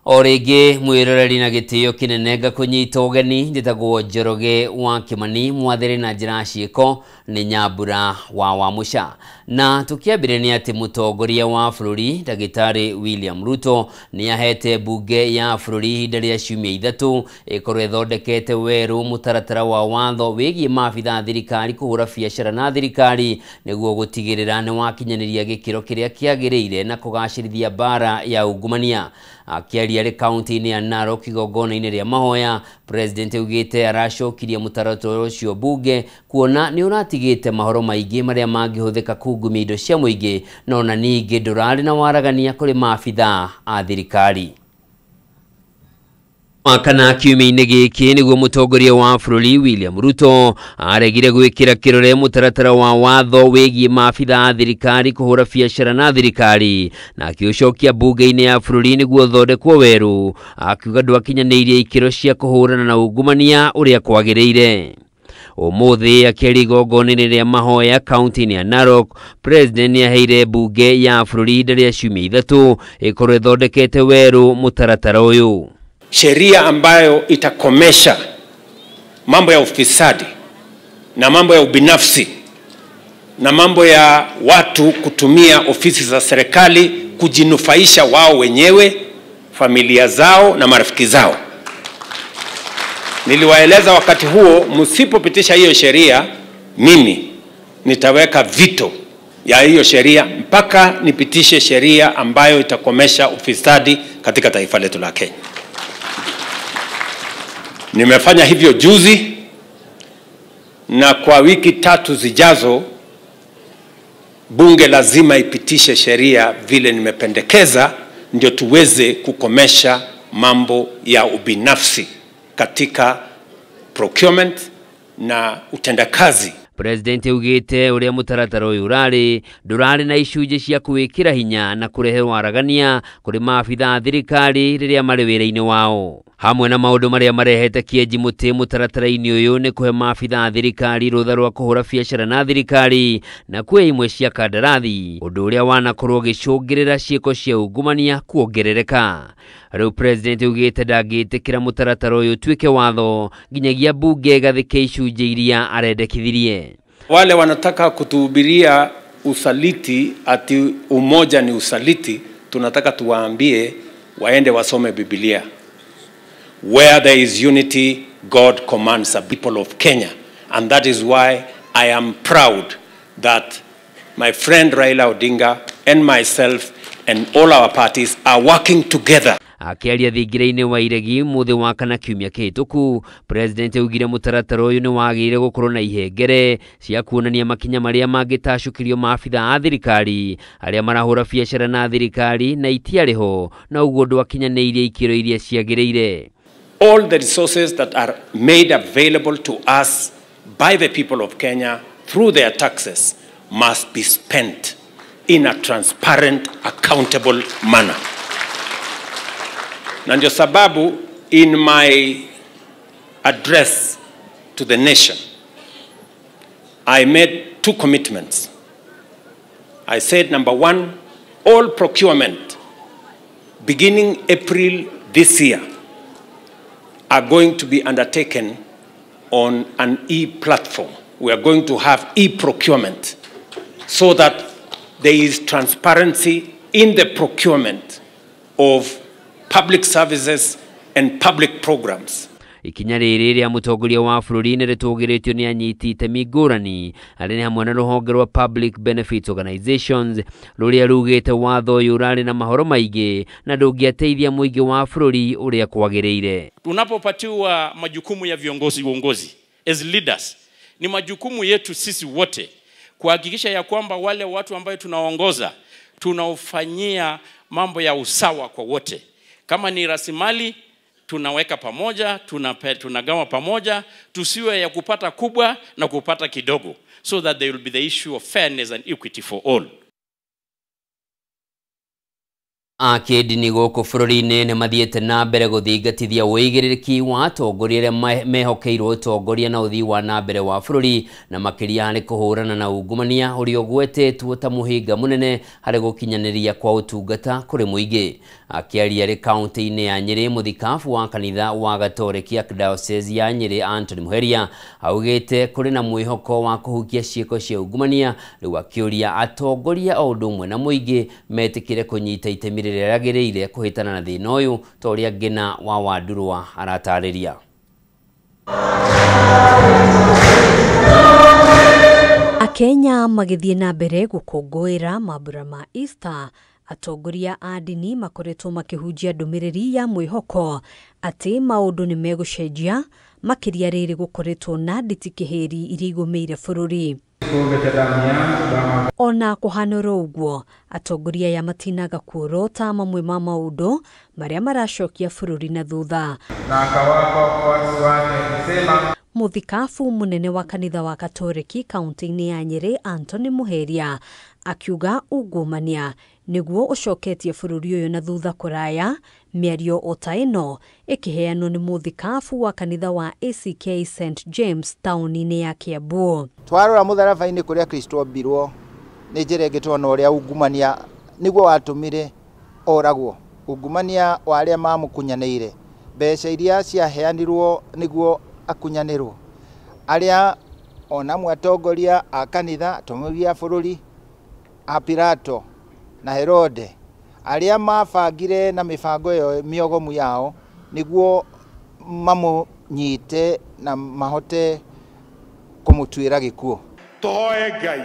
Orege mwiroreri na gitio kinenega kunyita ugeni njitagwo Njoroge wa Kimani mwathiri na njira ciiko ni Nyambura wa Wamusha na tukiambire ni ati mutongoria wa bururi Dagitari William Ruto ni ahete bunge ya bururi hinda ria ciumia ithatu ikorwo ithondekete weru mutaratara wa watho wigie maabitha thirikari kuhura biacara na thirikari niguo gutigirira ni wakinyaniria gikiro kiria kiagirire na kugacirithia bara ya ungumania. Akiaria ri kaunti-ini ya Narok igongona-ini ria mahoya, President ugite aracokirie mutaratara ucio bunge kuona ni uratigite mahoro maingi maria mangihuthika kungumia indo cia muingi nona ningi ndurari na waragania kuri maabitha a thirikari. Wakana kiumia-ini giki niguo mutongoria wa bururi William Ruto aregire gwikira kirore mutaratara wa watho wigie maabitha a thirikari kuhura biacara na thirikari na akiucokia bunge-ini ya bururi niguo thondekwo weru akiuga ndwakinyanirie ikiro cia kuhurana na ungumania uria kwagiriire. Umuthi akiri igongona-ini ria mahoya kaunti-ini ya Narok, President ni aheire bunge ya bururi hinda ria ciumia ithatu ikorwo ithondekete weru mutaratara uyu. Sheria ambayo itakomesha mambo ya ufisadi na mambo ya ubinafsi na mambo ya watu kutumia ofisi za serikali kujinufaisha wao wenyewe, familia zao na marafiki zao. Niliwaeleza wakati huo, msipopitisha hiyo sheria mimi nitaweka veto ya hiyo sheria mpaka nipitishe sheria ambayo itakomesha ufisadi katika taifa letu la Kenya. Nimefanya hivyo juzi na kwa wiki 3 zijazo bunge lazima ipitishe sheria vile nimependekeza ndio tuweze kukomesha mambo ya ubinafsi katika procurement na utendakazi. President ugite uria mutaratara uyu ndurari na icunje cia kuwikira hinya na kurehe waragania kuri maabitha thirikari riria mari wira-ini wao. Hamwe na maundu maria marehete kieji muti mutaratara-ini uyu ni kuhe maabitha thirikari rutha rwa kuhura biacara na thirikari na kwe imwe cia kandarathi undu uria wanakorwo gicungirira ciiko cia ungumania kuongerereka. Riu President ugite ndagitikira mutaratara uyu tuike watho nginyagia bunge gathike icunje iria arendekithirie. Wale wanataka kutuhubiria usaliti ati umoja ni usaliti, tunataka tuwaambie waende wasome Biblia. Where there is unity, God commands the people of Kenya. And that is why I am proud that my friend Raila Odinga and myself and all our parties are working together. Akiaria thingira-ini wa iregi muthi wa kana kiumia kihituku, President ugire mutaratara uyu ni wagire gukorwo na ihengere cia kuonania makinya maria mangitacukirio maabitha a thirikari aria marahura biacara na thirikari na itiariho na uguo ndwakinyanirie ikiro iria ciagiriire. All the resources that are made available to us by the people of Kenya through their taxes must be spent in a transparent, accountable manner. Na ndio sababu in my address to the nation, I made 2 commitments. I said, number 1, all procurement beginning April this year are going to be undertaken on an e-platform. We are going to have e-procurement so that there is transparency in the procurement of public services and public programs. Ikinya riri ria mutongoria wa bururi ni ritugiritio ni anyiti itemi ngurani ari ni hamwe na ruhonge rwa Public Benefits Organizations ruria rugite watho uyu urari na mahoro maingi na ndungiateithia muingi wa bururi uria kwagiriire. Tunapopatiwa majukumu ya uongozi as leaders, ni majukumu yetu sisi wote kuhakikisha ya kwamba wale watu ambao tunaongoza tunaufanyia mambo ya usawa kwa wote. Kama ni rasilimali tunaweka pamoja, tunagawa pamoja, tusiwe ya kupata kubwa na kupata kidogo, so that there will be the issue of fairness and equity for all. Akĩndini gũkũ bũrũri-inĩ nĩ mathiĩte na mbere gũthingatithia wĩigĩrĩrĩki wa atongoria arĩa mehokeirwo ũtongoria na ũthii wa na mbere wa bũrũri, na makĩria harĩ kũhũrana na ungumania ũrĩa ũgwetetwo ta mũhĩnga mũnene harĩ gũkinyanĩria kwa ũtungata kũrĩ mũingĩ. Akĩaria arĩ kaunti-inĩ ya Nyĩrĩ, mũthikabu wa kanitha wa Gatoreki Archdiocese ya Nyĩrĩ Anthony Muheria augĩte kũrĩ na mwĩhoko wa kũhukia ciĩko cia ungumania, rĩu akĩũria atongoria o ũndũ ũmwe na mũingĩ metĩkĩre kũnyita itemi rĩrĩa rĩagĩrĩire kũhĩtana na thĩna ũyũ, ta ũrĩa Ngina wa Wandurwa aratarĩria. Akenya magĩthiĩ na mbere gũkũngũĩra mambura ma Easter. Atongoria a ndini makoretwo makĩhunjia ndũmĩrĩri ya mwĩhoko atĩ maũndũ nĩ megũcenjia, makĩria rĩrĩ gũkoretwo na nditi kĩhĩri iria igũmĩire bũrũri. Ona kũhanora ũguo, atongoria ya matinaga kuorota mamwe ma maũndũ marĩa maracokia bũrũri na thutha. Mũthikabu mũnene wa kanitha wa Gatoreki kaunti-inĩ ya Nyĩrĩ Anthony Muheria akiuga ungumania nĩguo ũcoketie bũrũri ũyũ na thutha kũraya, mĩario o ta ĩno ĩkĩheanwo nĩ mũthikabu wa kanitha wa ACK St James taũni-inĩ ya Kiambu. Twarora mũtharaba-inĩ kũrĩa Kristo ombirwo, nĩ njĩra ĩngĩ tuona ũrĩa ungumania nĩguo watũmire oragwo. Ungumania wa arĩa mamũkunyanĩire, mbeca iria ciaheanirwo nĩguo akunyanĩrwo, arĩa ona atongoria a kanitha, atongoria a bũrũri, a Pilato na Herode, arĩa mabangire na mĩbango ĩyo mĩogomu yao nĩguo mamũnyite na mahote kũmũtuĩra gĩkuũ. Tũhoe Ngai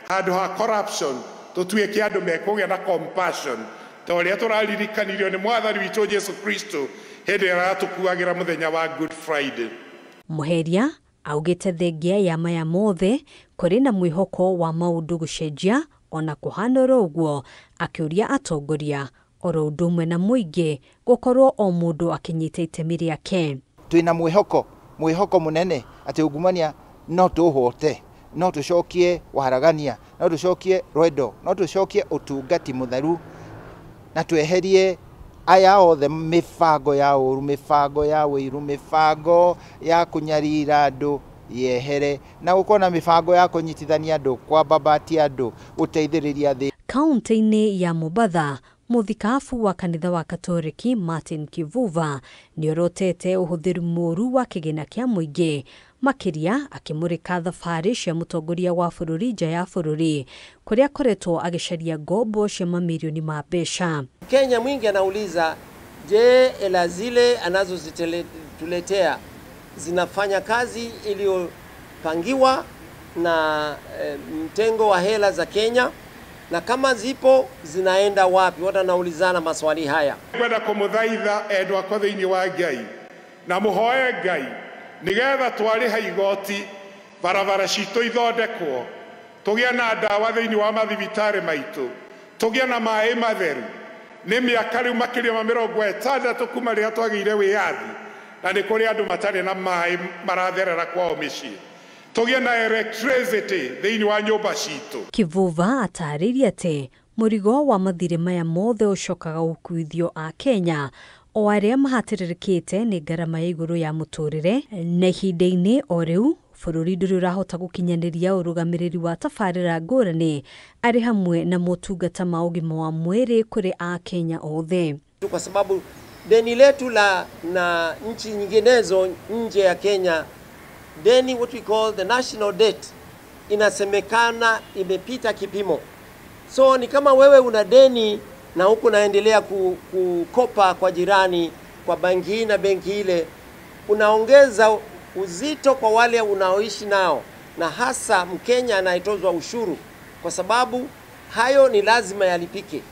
handũ ha corruption, tũtuĩke andũ mekũgĩa na compassion, ta ũrĩa tũraririkanirio nĩ Mwathani witũ Jesu Kristo hĩndĩ ĩrĩa atũkuagĩra mũthenya wa Good Friday. Muheria augĩte thengia ya maya mothe kũrĩ na mwĩhoko wa maũndũ gũcenjia, ona kũhanora ũguo akĩũria atongoria oro ũndũ ũmwe na mũingĩ gũkorwo o mũndũ akĩnyita itemi rĩake. Twĩna mwĩhoko mũnene atĩ ungumania no tũhote, no tũcokie waragania, no tũcokie rwendo, no tũcokie ũtungati mũtheru, na tweherie aya othe mĩbango ya ũru, mĩbango ya wĩiru, mĩbango ya kũnyarira andũ yehere, na gũkorwo na mĩbango ya kũnyitithania andũ, kwambabatia andũ, gũteithĩrĩria thĩ. Kaunti-inĩ ya Mombasa, mũthikabu wa kanitha wa Gatoreki Martin Kivuva nĩorotete ũhũthĩri mũru wa kĩgĩna kĩa mũingĩ, makĩria akĩmũrĩka thabarĩ cia mũtongoria wa bũrũri nja ya bũrũri, kũrĩa akoretwo agĩcaria ngombo cia mamilioni ma mbeca. Kenya mwingi anauliza, je, hela zile anazozituletea zinafanya kazi iliyopangiwa na mtengo wa hela za Kenya, na kama zipo zinaenda wapi? Watu wanaulizana maswali haya. Kwenda kumuthaitha endwa kwa thĩinĩ wa Ngai na muhoe Ngai nigetha twariha igoti, barabara citũ ithondekwo, tũgĩe na ndawa thĩinĩ wa mathibitarĩ maitũ, tũgĩe na maĩ matheru. Nĩ mĩaka rĩu makĩria ma 60 kuma rĩrĩa twagĩire wĩyathi, na nĩ kũrĩ andũ matarĩ na maĩ maratherera kwao mĩciĩ. Tũgĩe na electricity thĩinĩ wa nyũmba citũ. Kivuva atarĩria atĩ mũrigo wa mathirĩ maya mothe ũcokaga gũkuithio a Kenya, o arĩa mahatĩrĩrĩkĩte nĩ ngarama ya igũrũ ya mũtũrĩre, na ihinda-inĩ o rĩu bũrũri ndũrĩ ũrahota gũkinyanĩria ũrũgamĩrĩri wa tabarĩra ngũrani arĩ hamwe na motungata ma ũgima wa mwĩrĩ kũrĩ a Kenya othe. Kwa sababu deni letu na nchi nyinginezo nje ya Kenya, deni what we call the national debt, inasemekana imepita kipimo. So ni kama wewe una deni na huku naendelea kukopa kwa jirani, kwa benki hii na benki ile, unaongeza uzito kwa wale unaoishi nao, na hasa Mkenya anaitozwa ushuru, kwa sababu hayo ni lazima yalipike.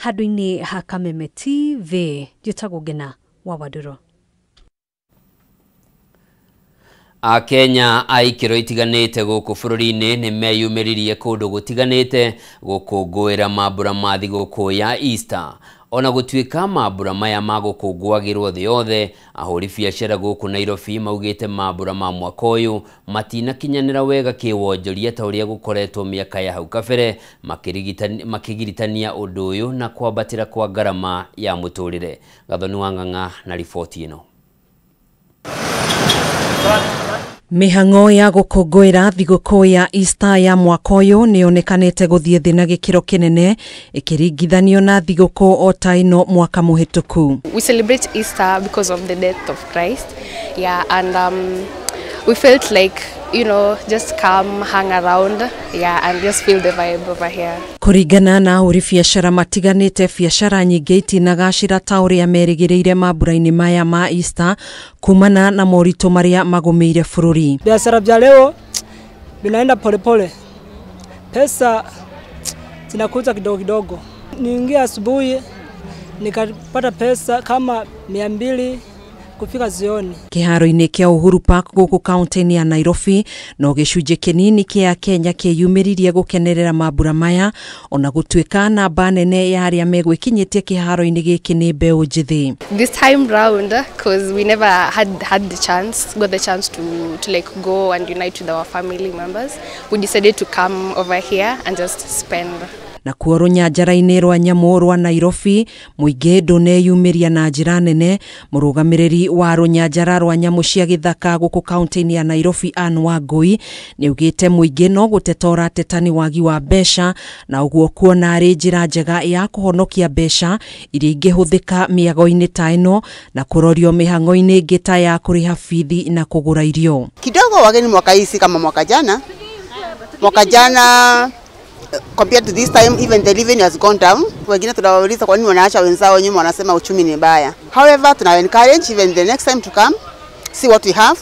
Handũ-inĩ ha Kameme TV, njĩtagwo Ngina wa Wandurwa. Akenya aikĩro itiganĩte gũkũ bũrũri-inĩ nĩ meyumĩririe kũndũ gũtiganĩte gũkũngũĩra mambura ma thigũkũ ya Easter. Ona gutuika mambura maya magukungwagirwo thi yothe, ahuri biacara guku Nairobi maugite mambura ma mwaka uyu matina kinyanira wega kiwonjoria ta uria gukoretwo miaka ya hau kabere, makigiritania undu uyu na kwambatira kwa garama ya muturire. Gathoni wa Ng'ang'a na riboti ino. Mihang'o ya gukungwira thigũkũ ya Easter ya mwaka uyu nionekanite guthie thi na gikiro kinene ikiringithanio na thigũkũ o ta ino mwaka muhituku. We celebrate Easter because of the death of Christ. Yeah, and we felt like, you know, just come, hang around, yeah, and just feel the vibe over here. Kuringana na ahuri biacara matiganite, biacara nyingi itinagacira ta uria merigiriire mambura-ini maya ma Easter kumana na moritũ maria magumeire bururi. Biashara vya leo vinaenda polepole, pesa zinakuja kidogo kidogo. Niingia asubuhi nikapata pesa kama 200 kufika zioni. Kiharo-ini kia Uhuru Park guku kaunti ya Nairobi no gicunji kinini kia Kenya kiyumiririe gukenerera mambura maya, ona gutuika namba nene ya aria megwikinyitie kiharo-ini giki ni mbeu njithi. This time round, because we never got the chance to like go and unite with our family members, we decided to come over here and just spend. Na kuo runyanjara-ini rwa nyamu rwa Nairobi muingi nduneyumiria na njira nene. Murugamiriri wa runyanjara rwa nyamu cia githaka guku kaunti ya Nairobi Anne Wangui niugite muingi no gutetora tetani wagi wa besha, na uguo kuona ari njira njega ya kuhonokia besha iria ingihuthika miago-ini ta ino na kurorio mihang'o-ini ingi ta ya kuriha fithi na kugura irio. Kidogo wageni mwaka hii si kama mwaka jana. Mwaka jana compared to this time, even the living has gone down. Wengine tunawauliza kwa nini wanaacha wenzao nyuma, wanasema uchumi ni mbaya. However, tuna encourage even the next time to come, see what we have,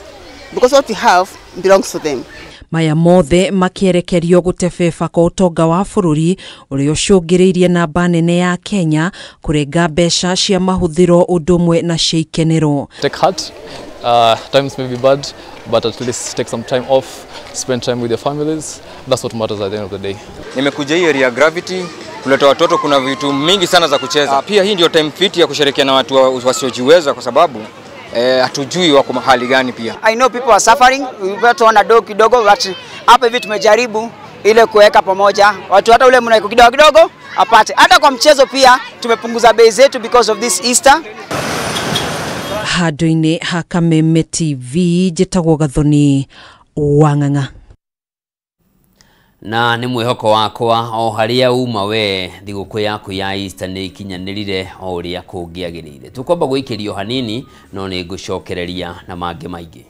because what we have belongs to them. Maya mothe makierekerio gutebeba kwa utonga wa bururi uria ucungiriirie namba nene ya Kenya kurenga besha cia mahuthiro undumwe na cia ikenero. Take heart. Times may be bad, but at least take some time off, spend time with your families. That's what matters at the end of the day. Nimekuja hii area Gravity kuleta watoto, kuna vitu mingi sana za kucheza. Pia hii ndio time fit ya kushirikiana na watu wasiojiweza kwa sababu hatujui wako mahali gani pia. I know people are suffering. We better on a dog kidogo, but hapa hivi tumejaribu ile kuweka pamoja watu, hata ule mnaiko kidogo kidogo apate. Hata kwa mchezo pia tumepunguza bei zetu because of this Easter. Handu-ini ha Kameme TV, njitagwo Gathoni wa Ng'ang'a. Na ni mwihoko wakwa o haria uma we thiguku yaku ya Easter ni ikinyanirire o uria kungiagirire. Tukomba guikirio hanini no ni ngucokereria na mangi maingi.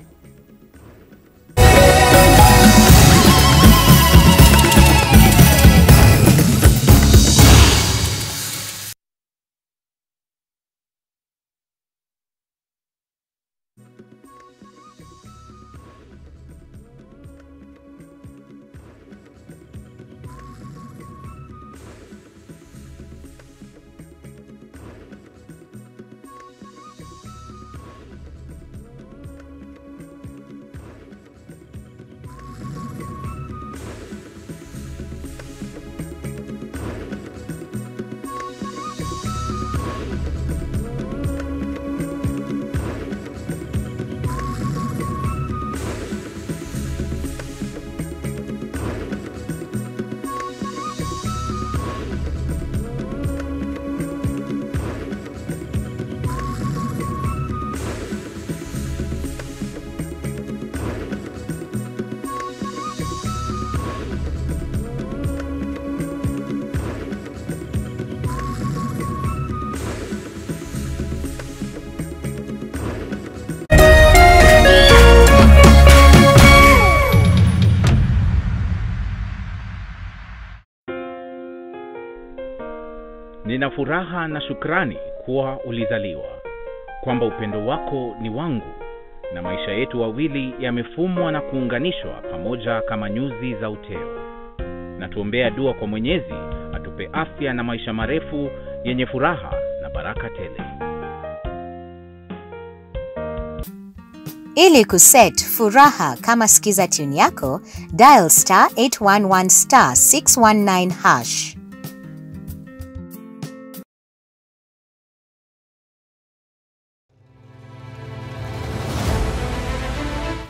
Nina furaha na shukrani kuwa ulizaliwa, kwamba upendo wako ni wangu, na maisha yetu wawili yamefumwa na kuunganishwa pamoja kama nyuzi za uteo. Na tuombea dua kwa Mwenyezi atupe afya na maisha marefu yenye furaha na baraka tele. Ili kuset furaha kama skiza tune yako, dial *811*619#.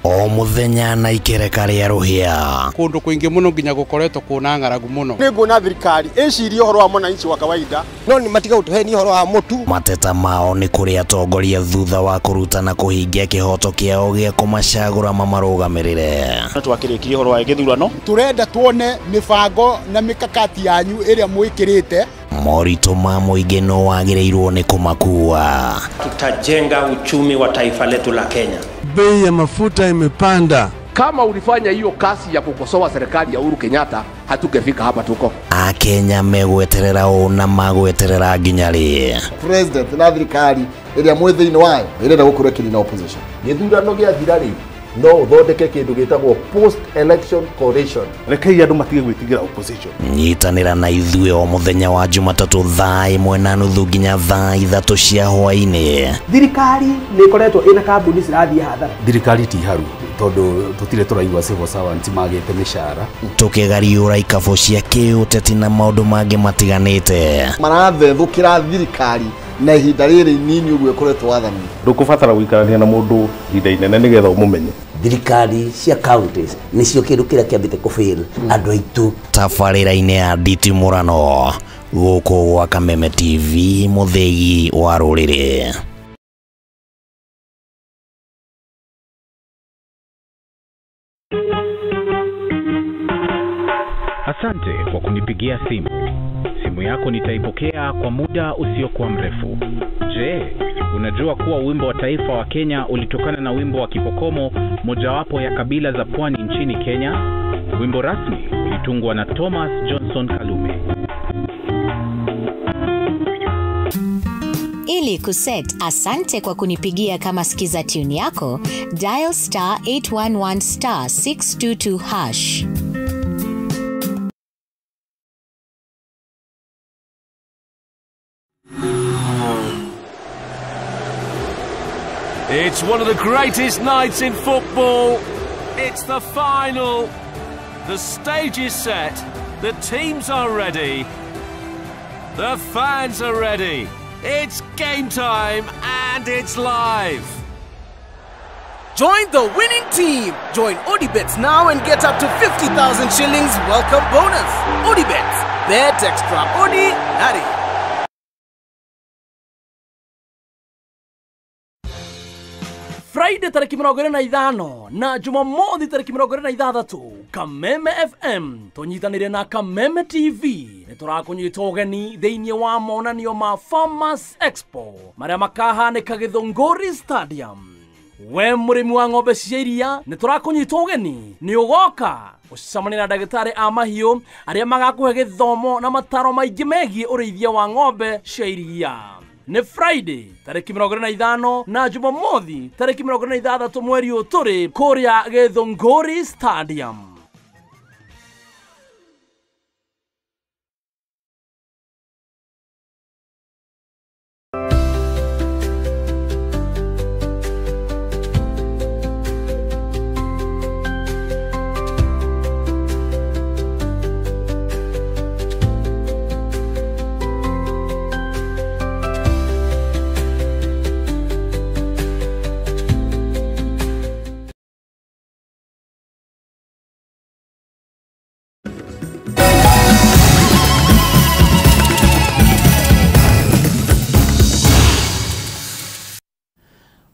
o muthenya na ikereka ria ruhia kundu kuingi muno nginya gukoretwo kuna ng'aragu muno ninguna thirikari icirie horo wa mwananchi wa kawaida no ni matiga utuheni horo wa mutu mateta mao ni kuri atongoria thutha wa kurutana kuhingia kihoto kiao gia kumacagura mamarugamirire twakirikirie horo wa githurano turenda tuone mibango na mikakati yanyu iria mwikirite morito ma muingi no wagireirwo ni kumakua. Tutajenga uchumi wa taifa letu la Kenya. Bei ya mafuta imepanda. Kama ulifanya hiyo kasi ya kukosoa serikali ya Uhuru Kenyatta, hatungefika hapa tuko. Akenya megweterera ona magweterera nginya ri president na thirikari iria mwithiini wayo irenda gukurekiri na opposition githurano gia thirari no uthondeke kindu gitagwo post election coalition rekei andu matige gwitigira opposition nyitanira na ithuĩ o muthenya wa Jumatatu thaa 1:30 nginya thaa 3 cia hwaĩ-inĩ. Thirikari nĩ ikoretwo ina kambuni cirathie hathara. Thirikari ti haru tondu tutire turaigua civil servants magite mishara tukigariura ikabo cia kiuteti na maundu mangi matiganite marathethukira thirikari na ihinda riri nini uguo ikoretwo wathani ndukubatara guikarania na mundu ihinda inene nigetha umumenye thirikari cia counties nicio kindu kiria kiambite kufail andu aitu tabarĩra-inĩ ya nditimũrano gũkũ gwa Kameme TV muthegi wa rũrĩrĩ. Asante kwa kunipigia simu. Simu yako nitaipokea kwa muda usiokuwa mrefu. Je, unajua kuwa wimbo wa taifa wa Kenya ulitokana na wimbo wa Kipokomo, mojawapo ya kabila za pwani nchini Kenya? Wimbo rasmi ulitungwa na Thomas Johnson Kalume. Ili kuset asante kwa kunipigia kama skiza tune yako, dial *811 *622#. It's one of the greatest nights in football. It's the final. The stage is set. The teams are ready. The fans are ready. It's game time and it's live. Join the winning team. Join ODibets now and get up to 50,000 shillings welcome bonus. ODibets. Bet extraordinary. Friday tariki 25 na Jumamothi tariki 26 Kameme FM tunyitanire na Kameme TV niturakunyita ugeni thiini wa monanio ma Farmers Expo maria makahanĩka Githunguri Stadium. We murimi wa ng'ombe cia iria niturakunyita ugeni ni ugoka ucamani na ndagĩtarĩ a mahiũ aria magakuhe gĩthomo na mataro maingĩ megie ũrĩithia wa ng'ombe cia iria. Ni Friday tariki 25 na Jumamothi tariki 26 mweri uturi kuria Githunguri Stadium.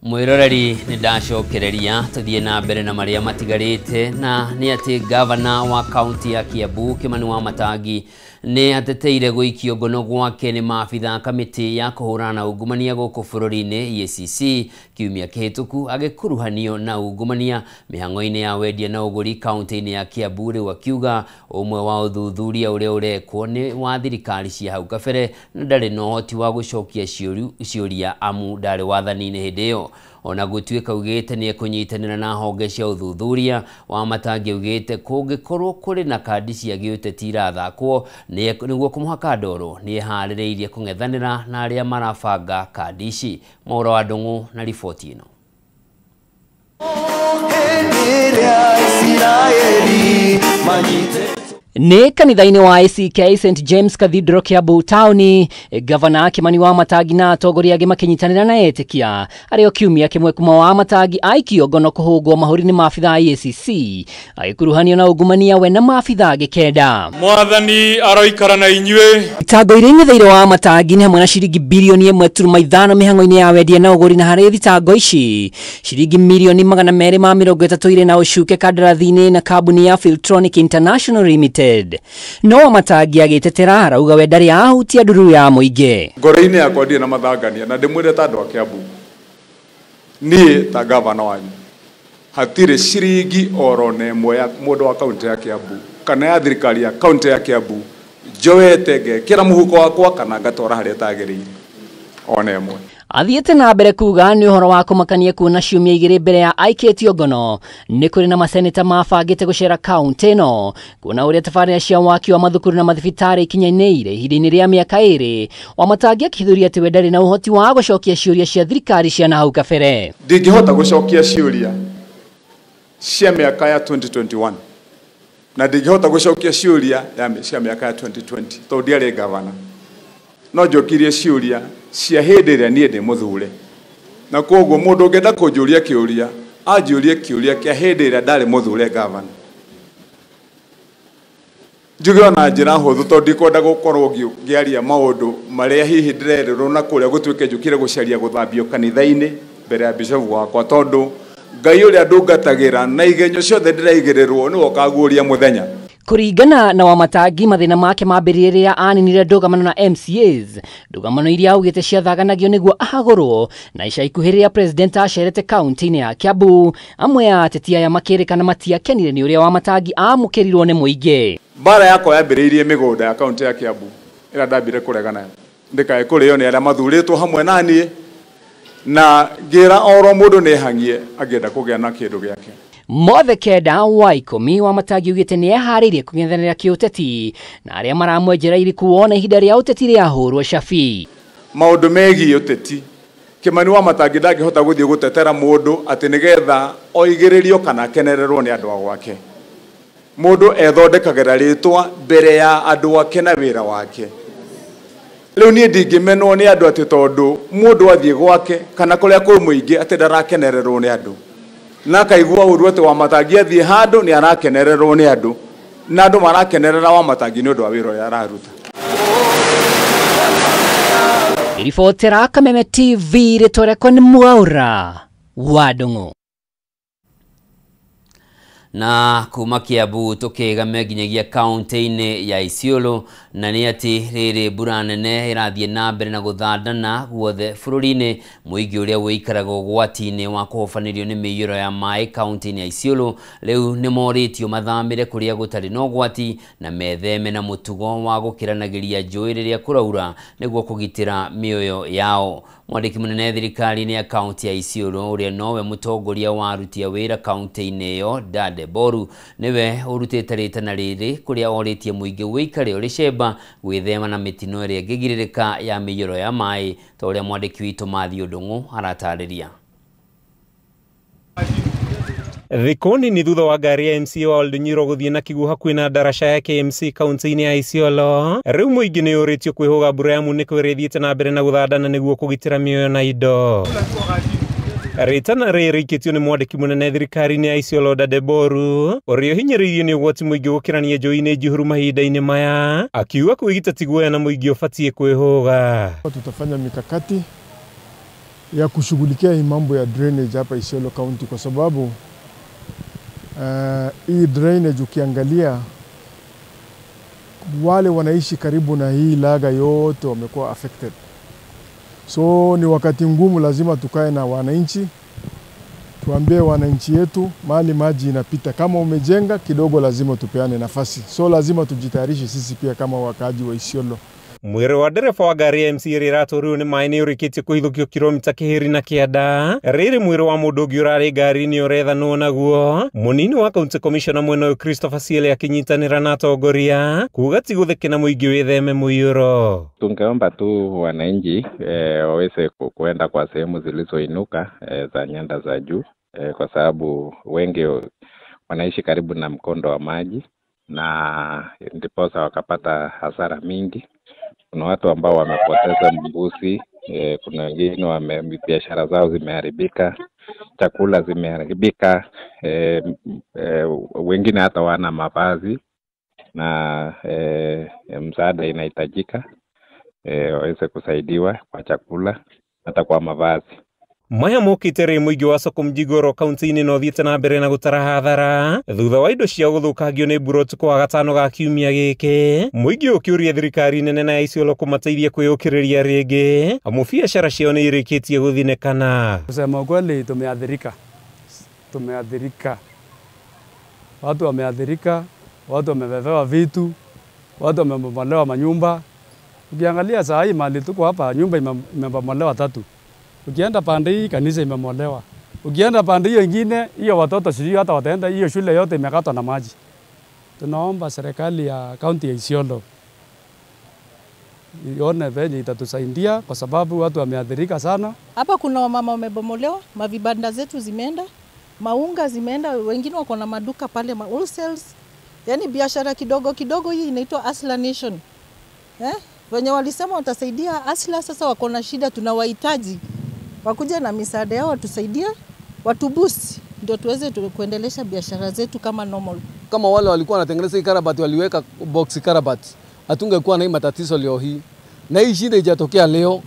Mwiroreri ni ndacokereria tuthie na mbere na maria matigarite na ni ati governor wa county ya Kiambu Kimani Wamatangi ni ateteire guikio ngono gwake ni maabitha kamiti ya kuhurana ungumania guku bururi-ini EACC kiumia kihituku agikuruhanio na ungumania mihango-ini ya wendia na uguri county-ini ya Kiambu riu akiuga umwe wa uthuthuria uria urekwo ni wa thirikari cia hau kabere na ndari no hoti wa gucokia ciuria amu ndari wathani-ini hindi iyo. Ona gutuika ugite ni kunyitanira na honge cia uthuthuria Wamatangi ugite kungikorwo kuri na kandi cia giuteti irathakwo niguo kumuhaka ndoro ni haririirie kung'ethanira na aria marabanga kandi ici. Maura wa Ndung'u na riboti ino. Nĩ kanitha-inĩ wa ACK St James Cathedral Kiambu Town, Gavana Kimani Wamatangi na atongoria angĩ makinyitanĩra na etĩkia arĩa kiumia kĩmwe kuma Wamatangi aikio ngono kũhũngwo mahũri-inĩ ma abitha ACC agĩkuruhanio na ungumania we na maabitha angĩ kenda. Mwathani aroikara na inyuĩ. Thitango iria ing'etheire Wamatangi nĩ hamwe na ciringi bilioni 1.5 mĩhang'o-inĩ ya wendia na ũgũri, na harĩ thitango ici ciringi milioni 230 irĩ na ũcuke kandarathi-inĩ na kambuni ya Filtronic International Limited. No Wamatangi agĩtetera arauga we ndarĩ ahutia nduru ya mũingĩ. Ngoro-inĩ yakwa ndirĩ na mathangania na ndĩmwĩre ta andũ a Kiambu, niĩ ta gavana wanyu hatirĩ ciringi oro na ĩmwe ya mũndũ wa kaunti ya Kiambu kana ya thirikari ya kaunti ya Kiambu njoete ngekĩra mũhuko wakwa kana ngatwara harĩa tagĩrĩire ona ĩmwe. Athiĩte na mbere kuga nĩ ũhoro wa kũmakania kuona ciumia igĩrĩ mbere ya aikĩtio ngono nĩ kũrĩ na maseneta mabangĩte gũcera kaunti ĩno kuona ũrĩa tabarĩra cia waki wa mathukuru na mathibitarĩ ikinyanĩire ihinda-inĩ rĩa mĩaka ĩrĩ. Wamatangi akĩhithũria atĩ we ndarĩ na ũhoti wa gũcokia ciũria cia thirikari cia nahau kabere. Ndingĩhota gũcokia ciũria cia mĩaka ya 2021 na ndingĩhota gũcokia ciũria cia mĩaka ya 2020 tondũ ndiarĩ gavana. No njokirie ciũria cia hĩndĩ ĩrĩa niĩ ndĩ mũthure, na koguo mũndũ ũngĩenda kũnjũria kĩũria anjũrie kĩũria kĩa hĩndĩ ĩrĩa ndarĩ mũthure gavana. Njuge ona njĩra hũthũ tondũ ndikwenda gũkorwo ngĩaria maũndũ marĩa hihi ndĩrerĩrwo na kũrĩa gũtuĩke njũkire gũcaria gũthambio kanitha-inĩ mbere ya bishofu wakwa, tondũ Ngai ũrĩa ndũngatagĩra na igenyo ciothe ndĩraigĩrĩrwo nĩwe ũkaguũria mũthenya. Kuringana na Wamatangi mathĩna make mambĩrĩria rĩrĩa aninire ndũgamano na MCAs, ndũgamano iria augĩte ciathaganagio nĩguo ahagũrwo, na ica ikuhĩ rĩrĩa president acerete kaunti-inĩ ya Kiambu, amwe ya ateti aya makĩrĩkana matiakenire nĩ ũrĩa Wamatangi amũkĩrirwo nĩ mũingĩ. Mbara yakwa yambĩrĩirie mĩgũnda ya kaunti ya Kiambu ĩrĩa ndambire kũregana ndĩkae kũrĩo nĩ arĩa mathurĩtwo hamwe na niĩ, na ngĩra oro mũndũ nĩehangie angĩenda kũgĩa na kĩndũ gĩake. Mothe kenda wa ikũmi Wamatangi ugĩte nĩ eharĩirie kũng'ethanĩra kĩũteti na arĩa maramwenjera iriku wona ihinda rĩa ũteti rĩahũrwo cabi. Maũndũ megiĩ ũteti, Kimani Wamatangi ndangĩhota gũthiĩ gũtetera mũndũ atĩ nĩgetha oigĩrĩrio kana akenererwo nĩ andũ a gwake. Mũndũ ethondekagĩra rĩtwa mbere ya andũ ake na wĩra wake. Rĩu niĩ ndingĩmenwo nĩ andũ atĩ tondũ mũndũ athiĩ gwake kana kũrĩa kwĩ mũingĩ atĩ ndarakenererwo nĩ andũ, na akaigua ũru atĩ Wamatangi athiĩ handũ nĩ arakenererwo nĩ andũ, na andũ marakenerera Wamatangi nĩ ũndũ wa wĩra ũrĩa araruta. Ribotera Kameme TV rĩtũrekwo nĩ Mwaura wa Ndung'u. Na kuma Kiambu tukĩgame nginyagia kaunti-inĩ ya Isiolo, na nĩ atĩ rĩrĩ mbura nene ĩrathiĩ na mbere na gũthandana guothe bũrũri-inĩ, mũingĩ ũrĩa wĩikaraga ũgwati-inĩ wa kũhobanĩrio nĩ mĩiyũro ya maĩ kaunti-inĩ ya Isiolo rĩu nĩ morĩtio mathamĩre kũrĩa gũtarĩ na ũgwati na metheme na mũtugo wa gũkĩranagĩria njũĩ rĩrĩa kũraura nĩguo kũgitĩra mĩoyo yao. Mwandĩki mũnene thirikari-inĩ ya kaunti ya Isiolo ũrĩa nowe mũtongoria wa aruti a wĩra kaunti-inĩ ĩyo Dade Boru niwe ũrutĩte rĩtana rĩrĩ kũrĩa orĩtie mũingĩ wĩikare ũrĩ cemba gwĩthema na mĩtino ĩrĩa ĩngĩgirĩrĩka ya mĩiyũro ya maĩ, ta ũrĩa mwandĩki witũ Mathi Ndung'u aratarĩria. Thikoni ni thutha wa ngari ya MC wa Oldnyiro gũthiĩ na kĩguũ hakuhĩ na ndaraca ya KMC kaunti-inĩ ya Isiolo. Rĩu mũingĩ nĩ ũrĩtio kwĩhũga mbura ya munĩko ĩrĩa ĩthiĩte na mbere na gũthandana nĩguo kũgitĩra mĩoyo na indo. Rĩtana rĩrĩ rĩikĩtio nĩ mwandĩki mũnene thirikari-inĩ ya Isiolo Dade Boru ũrĩa ũhinyĩrĩirio nĩ ũgwati mũingĩ gũkĩrania njũĩ-inĩ njihũru mahinda-inĩ maya, akiuga kwĩgita ti guoya na mũingĩ ũbatiĩ kwĩhũga. Tutafanya mikakati ya kushughulikia hii mambo ya drainage hapa Isiolo County kwa sababu hii drainage ukiangalia wale wanaishi karibu na hii laga yote wamekuwa affected. So ni wakati ngumu, lazima tukae na wananchi, tuambie wananchi yetu mahali maji inapita, kama umejenga kidogo lazima tupeane nafasi. So lazima tujitayarishe sisi pia kama wakaaji wa Isiolo. Mwĩrĩ wa ndereba wa ngari ya MC ĩrĩa ĩratũrirwo nĩ maĩ nĩ ũrĩkĩtie kũhithũkio kilomita kĩhĩri na kĩanda. Rĩrĩ mwĩrĩ wa mũndũ ũngĩ ũrarĩ ngari-inĩ ũrethanwo naguo. Mũnini wa county commissioner mwena ũyũ Christopher Siele akĩnyitanĩra na atongoria kuuga ti gũtheke na mũingĩ wĩtheme mũiyũro. Tungeomba tu wananchi waweze kuenda kwa sehemu zilizoinuka za nyanda za juu kwa sababu wengi wanaishi karibu na mkondo wa maji na ndiposa wakapata hasara mingi. Kuna watu ambao wamepoteza mbuzi, kuna wengine biashara zao zimeharibika, chakula zimeharibika, wengine hata wana mavazi, na msaada inahitajika waweze kusaidiwa kwa chakula hata kwa mavazi. Maya mokite muigi wa Soko Mjigoro kaunti-ini no thiete na mbere na gutara hathara thutha wa indo cia guthukangio ni mbura utuku wa gatano ga kiumia giki. Muigi ukiuria thirikari nene na Isiolo kumateithia kwiyukiriria ringi amu biacara ciao ni irikitie guthinekana. Kusema ukweli tumeathirika. Watu wameathirika, watu wamebebewa vitu, watu wamebomolewa manyumba. Ukiangalia saa hii mali tuko hapa, nyumba imebomolewa 3. Ukienda pande hii kanisa imemolewa. Ukienda pande hiyo nyingine, hiyo watoto sijui hata wataenda, hiyo shule yote imekatwa na maji. Tunaomba serikali ya kaunti ya Isiolo ione venye itatusaidia kwa sababu watu wameathirika sana. Hapa kuna wamama wamebomolewa, mavibanda zetu zimeenda, maunga zimeenda, wengine wako na maduka pale wholesales. Yaani biashara kidogo kidogo hii inaitwa Asla Nation. Wenye walisema watasaidia Asla sasa wako na shida, tunawahitaji wakuja na misaada yao watusaidia, watuboost ndio tuweze kuendelesha biashara zetu kama normal. Kama wale walikuwa wanatengeneza karabati waliweka box karabati, hatungekuwa na hii matatizo leo hii. Na hii shida ijatokea leo.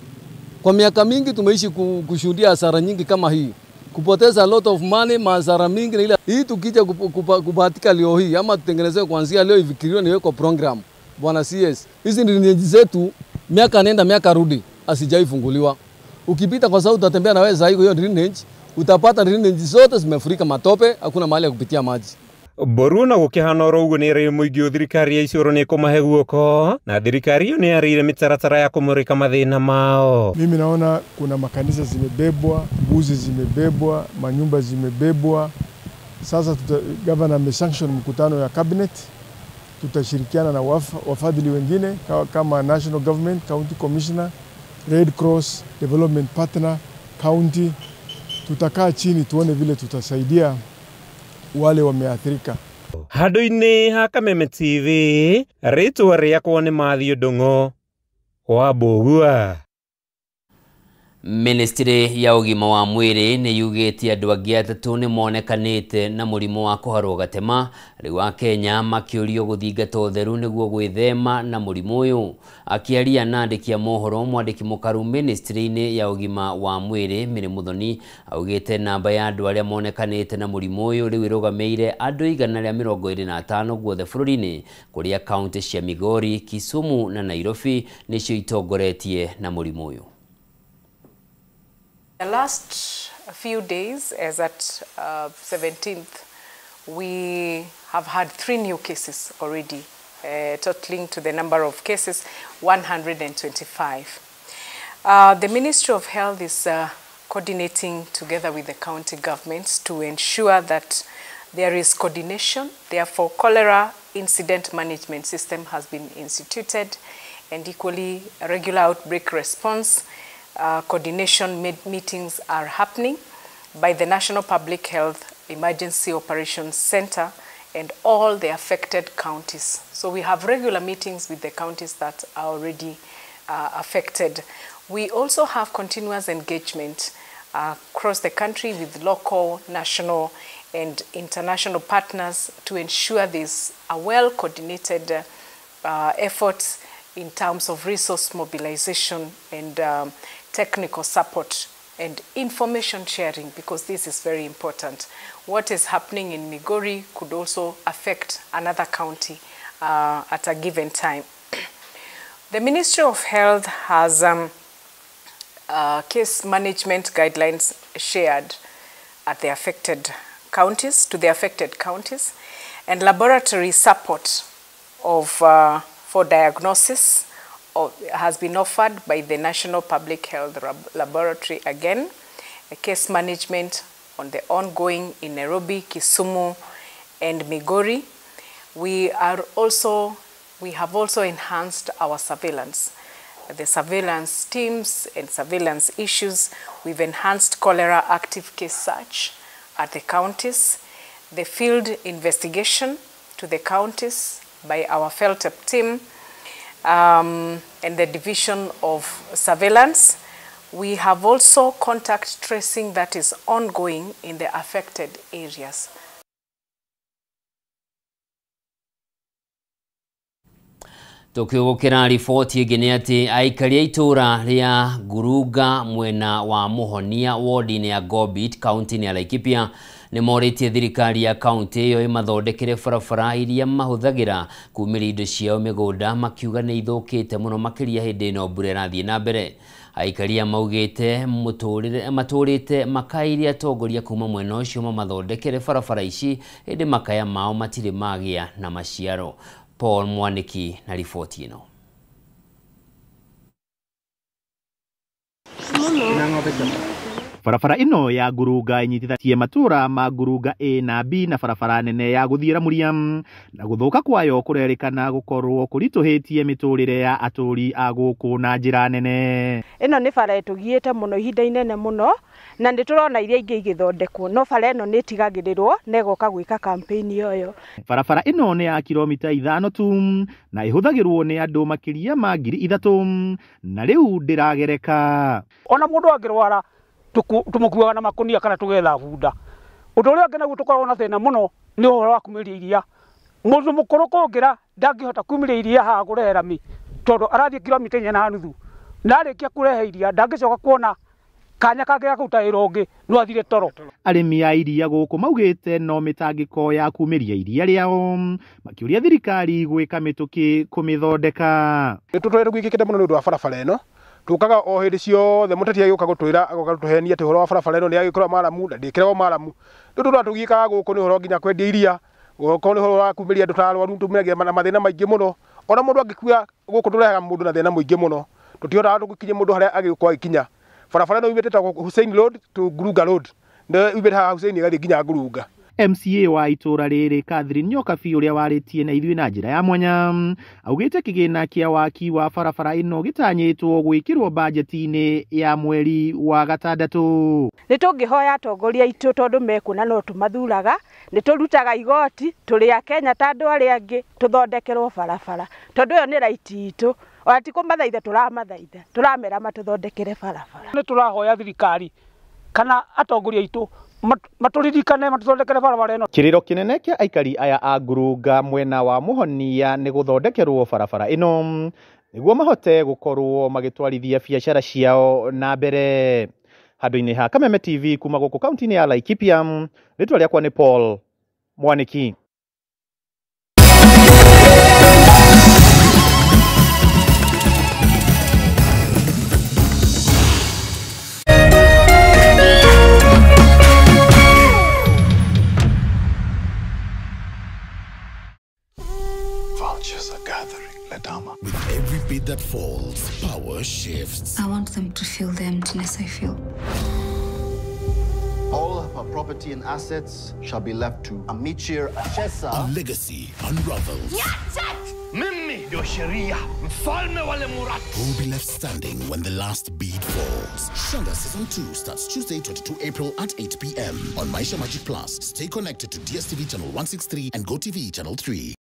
Kwa miaka mingi tumeishi kushuhudia hasara nyingi kama hii. Kupoteza a lot of money, hasara mingi na ile. Hii tukija kubahatika leo hii ama tutengenezwe kuanzia leo ifikiriwe niwe kwa program. Bwana CS, hizi drainage zetu miaka nenda miaka rudi asijaifunguliwa. Ukipita kwa sababu utatembea na wewe za hiyo drainage, utapata drainage zote zimefurika matope, hakuna mahali ya kupitia maji. Boruna gukihana uguo ni ri muigi thirikari ya Isiolo ni kumahe guoko na thirikari ni yarire mitaratara ya kumurika mathina mao. Mimi naona kuna makanisa zimebebwa, mbuzi zimebebwa, manyumba zimebebwa. Sasa governor amesanction mkutano ya cabinet. Tutashirikiana na wafadhili wengine kama national government, county commissioner, Red Cross, development partner, county. Tutakaa chini tuone vile tutasaidia wale wameathirika. Handu-ini ha Kameme TV, ritwa riakwa ni Mathew Ndung'u wa Mbugua. Ministry ya ugima wa mwiri ni yugĩte andũ angĩ 3 nĩ monekanĩte na mũrimũ wa kũharwo gatema rĩu a Kenya makĩũrio gũthingata ũtheru nĩguo gwĩthema na mũrimũ ũyũ. Akĩaria na andĩki a mohoro mwandĩki mũkaru ministry-inĩ ya ugima wa mwiri Mary Muthoni augĩte namba ya andũ arĩa monekanĩte na mũrimũ ũyũ rĩu ĩrũgamĩire andũ 125 guothe bũrũri-inĩ kũrĩa kaunti cia Migori, Kisumu na Nairobi nĩcio itongoretie na mũrimũ ũyũ. The last few days, as at 17th, we have had 3 new cases already, totaling to the number of cases 125. The Ministry of Health is coordinating together with the county governments to ensure that there is coordination. Therefore, cholera incident management system has been instituted, and equally regular outbreak response coordination meetings are happening by the National Public Health Emergency Operations Center and all the affected counties. So we have regular meetings with the counties that are already affected. We also have continuous engagement across the country with local, national, and international partners to ensure there's a well-coordinated effort in terms of resource mobilization and technical support and information sharing, because this is very important. What is happening in Migori could also affect another county at a given time. The Ministry of Health has case management guidelines shared at the affected counties, to the affected counties, and laboratory support for diagnosis has been offered by the National Public Health Laboratory again, a case management on the ongoing in Nairobi, Kisumu, and Migori. We have also enhanced our surveillance. The surveillance teams and surveillance issues, we've enhanced cholera active case search at the counties, the field investigation to the counties by our FELTEP team and the Division of Surveillance. We have also contact tracing that is ongoing in the affected areas. Tukigukira riboti ingi ni ati aikari a itura ria Nguruga mwena wa Muhonia ward-ini ya Gobit county-ini ya Laikipia ni moritie thirikari ya county iyo imathondekere barabara iria mahuthagira kumira indo ciao migunda makiuga ni ithukite muno makiria hindi ino mbura irathie na mbere. Aikaria maugite maturite makairia atongoria kuma mwena ucio mamathondekere barabara ici hindi makaya mao matire magia na maciaro. Paul Mwaniki na riboti ino. Barabara ino ya Nguruga inyitithatie matura ma Nguruga A na B na barabara nene ya guthira Muriam na guthuka kwayo kurerikana gukorwo kurituhitie miturire ya aturi a guku na njira nene. Ino ni bara etugiete muno ihinda inene muno na nditurona iria ingi igithondekwo no bara ino ni tigagirirwo negoka gwika campaign yoyo. Barabara ino ni ya kilomita 5 tu na ihuthagirwo ni andu makiria ma 3,000 na riu ndiragereka. Ona mundu angirwara tumukuaga na makunia kana tugetha bunda. Undu uria ngena gutukorwo na thina muno ni uhoro wa kumiria iria. Mundu mukuru kungira ndangihota kumiria iria ha gurehera mi tondu arathie kilomita 4.5 na arikia kurehe iria ndangicoka kuona kanya kage gakuta irongi no athire toro. Arimi a iria guku maugite no mitangiko ya kumiria iria riao makiuria thirikari gwika mituki kumithondeka. Nitutwire gwikikite muno ni undu wa barabara ino tukaga o hindi ciothe muteti agioka gutwira agotuhenia ati horo wa barabara ino ni agikora maramu ndikirego maramu ndu twatugikaga guku ni horo nginya kwendia iria guko ni horo wa kumiria andu ta arwaru tumiragia na mathina maingi muno ona mundu angikua guku turehaga mundu na thina muingi muno tutiora tugikinye mundu haria agikwa ikinya barabara ino ibete ta Hussein Road to Nguruga Road ndio ibete ha Hussein igathi nginya Nguruga. MCA wa itura riri Catherine Nyokabi uria waritie na ithui na njira ya mwanya augite kigina kia waki wa barabara ino gitanyitwo gwikirwo budget-ini ya mweri wa gatandatu. Nitungihoya atongoria itu tondu mekuna no tumathuraga niturutaga igoti turi a Kenya ta andu aria angi tuthondekerwo barabara tondu yo ni right itu ati kumathaitha turamera matuthondekere barabara. Ni turahoya thirikari kana atongoria itu maturirikane matuthondekere barabara ino. Kiriro kinene kia aikari aya a Nguruga mwena wa Muhonia ni guthondekerwo barabara ino niguo mahote gukorwo magitwarithia biacara ciao na mbere. Handu-ini ha Kameme TV kuma guku kaunti-ini ya Laikipia, ritwa riakwa ni Paul Mwaniki. Vultures are gathering, Ladama. With every bit that falls, power shifts. I want them to feel the emptiness I feel. All of our property and assets shall be left to Amichir Achesa. A legacy unravels. Mimi ndio sheria, mfalme wale Muratu. Who will be left standing when the last bead falls? Shanga Season 2 starts Tuesday, 22 April at 8 p.m. on Maisha Magic Plus. Stay connected to DSTV Channel 163 and GoTV Channel 3.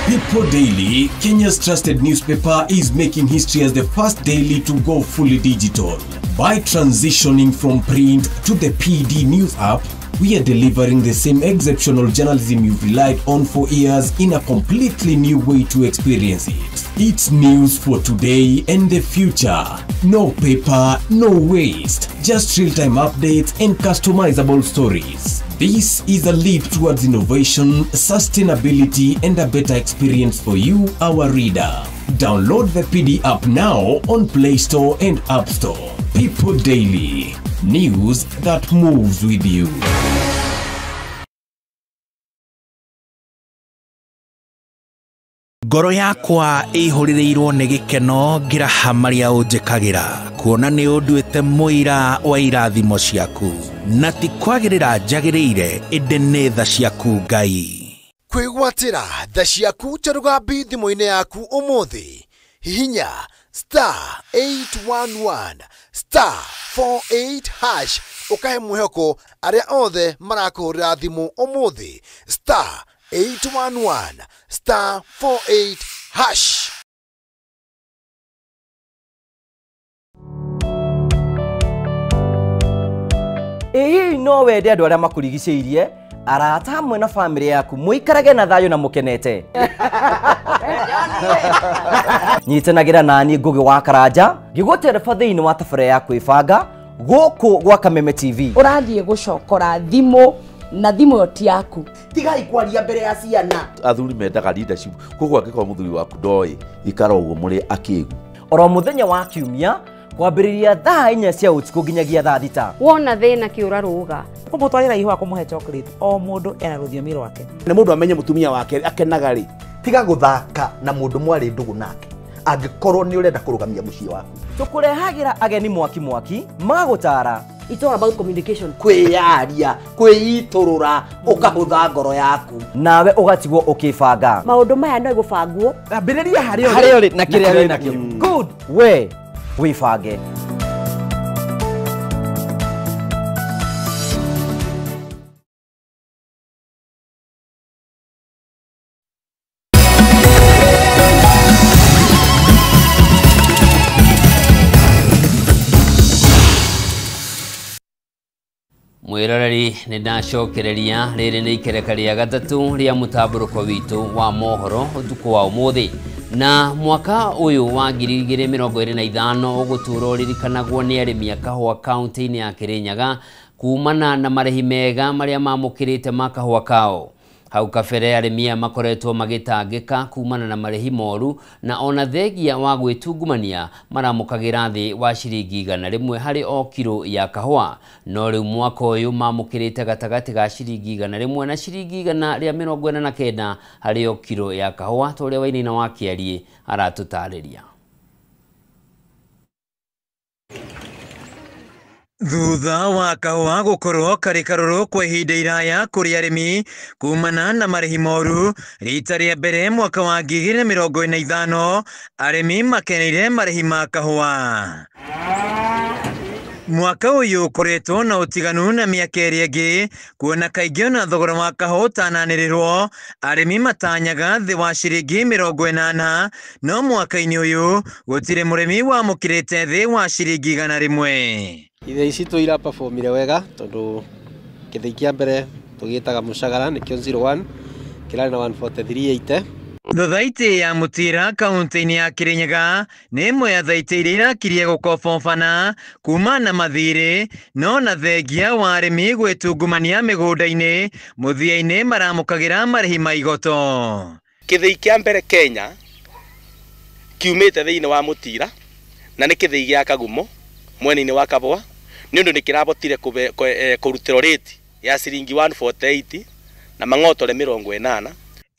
People Daily, Kenya's trusted newspaper, is making history as the first daily to go fully digital. By transitioning from print to the PD News app, we are delivering the same exceptional journalism you've relied on for years in a completely new way to experience it. It's news for today and the future. No paper, no waste. Just real-time updates and customizable stories. This is a leap towards innovation, sustainability, and a better experience for you, our reader. Download the PD app now on Play Store and App Store. People Daily. News that moves with you. Ngoro yakwa ihuririrwo ni gikeno ngiraha maria unjikagira kuona ni unduite muira wa irathimo ciaku na ti kwagirira njagirire inde ni tha ciaku Ngai. Kwigwatira tha ciaku ta rugambi thimo-ini yaku umuthi hihinya *811 *48# ukahe mwehoko aria othe marakuhurira thimu umuthi *811 *48#. Ĩĩ no wende andũ arĩa makũrigicĩirie arata hamwe na famĩlĩ yaku mũikarage na thayũ na mũkenete. Nyitanagĩra naniĩ Ngũgĩ wa Karanja ngĩgũtereba thĩinĩ wa tabarĩra ya kwĩbanga gũkũ gwa Kameme TV. Ũrathiĩ gũcokora thimũ na thimũ ĩyo ti yaku. Tigai kwaria mbere ya ciana. Athuri mendaga leadership koguo angĩkorwo mũthuri waku ndoĩ ikara ũguo mũrĩ akĩĩgu. Oro mũthenya wa Kiumia kwambĩrĩria thaa 4 cia ũtukũ nginyagia thaa 6. Wona thĩna kĩũra rũga. Kũmũtwarĩra ihũa kũmũhe chocolate o mũndũ ena rũthiomi rwake. Nĩ mũndũ amenye mũtumia wake akenaga rĩ. Tiga gũthaka na mũndũ mwarĩ ndũgũ nake. Angĩkorwo nĩ ũrenda kũrũgamia mũciĩ waku. Tũkũrehagĩra ageni mwaki magagũtara. It's all about communication. Kwĩyaria, kwĩitũrũra, ũkahũtha ngoro yaku. Nawe ũgatigwo ũkĩbanga. Maũndũ maya no igũbangwo. Ambĩrĩria harĩa ũrĩ na kĩrĩa wĩ nakĩo. Good. We wĩbange. Mwiroreri nĩ ndacokereria rĩrĩ nĩ ikereka rĩa gatatũ rĩa mũtambũrũko witũ wa mohoro ũtukũ wa ũmũthĩ. Na mwaka ũyũ wa 2025 ũgũtũũra ũririkanagwo nĩ arĩmi a kahũa kaunti-inĩ ya Kĩrĩnyaga kumana na marĩhi mega marĩa mamũkĩrĩte ma kahũa kao. Hau kabere arĩmi aya makoretwo magĩtangĩka kumana na marĩhi moru na ona thengia wa gwĩtungumania maramũkagĩra thĩ wa ciringi 100 harĩ o kilo ya kahũa. No rĩu mwaka ũyũ mamũkĩrĩte gatagatĩ ga ciringi 100 na ciringi 149 harĩ o kilo ya kahũa, ta ũrĩa Wainaina wa Kĩarie aratũtarĩria. Thutha wa kahũa gũkorwo karĩ karũrũ kwa ihinda iraya kũrĩ arĩmi kumana na marĩhi moru, rita rĩa mbere mwaka wa 2025 arĩmi makeneire marĩhi ma kahũa. Mwaka ũyũ ũkoretwo na ũtiganu na mĩaka ĩrĩa ĩngĩ, kuona kaingĩ ona thogora wa kahũa ũtananĩrĩrwo arĩmi matanyaga thĩ wa ciringi 80, no mwaka-inĩ ũyũ gũtirĩ mũrĩmi wamũkĩrĩte thĩ wa ciringi 100. Ithe ici tũira performire wega tondũ gĩthĩi kĩa mbere tũgĩtaga mũcagara nĩkĩo 01 kĩrarĩ na 143.80. Thothaitĩ ya mũtira kaunti-inĩ ya Kĩrĩnyaga nĩ ĩmwe ya thaitĩ iria irakirie gũkobobana kuma na mathirĩ, no na thengia wa arĩmi gwĩtungumania mĩgũnda-inĩ mũthia-inĩ maramũkagĩra marĩhi ma igoto. Gĩthĩi kĩa mbere Kenya kiumĩte thĩinĩ wa mũtira na nĩ gĩthĩi gĩa Kagumo mwena-inĩ wa Kabũa, nĩ ũndũ nĩ kĩrabotire kũrutĩrwo rate ya ciringi 148 na mang'otore 80.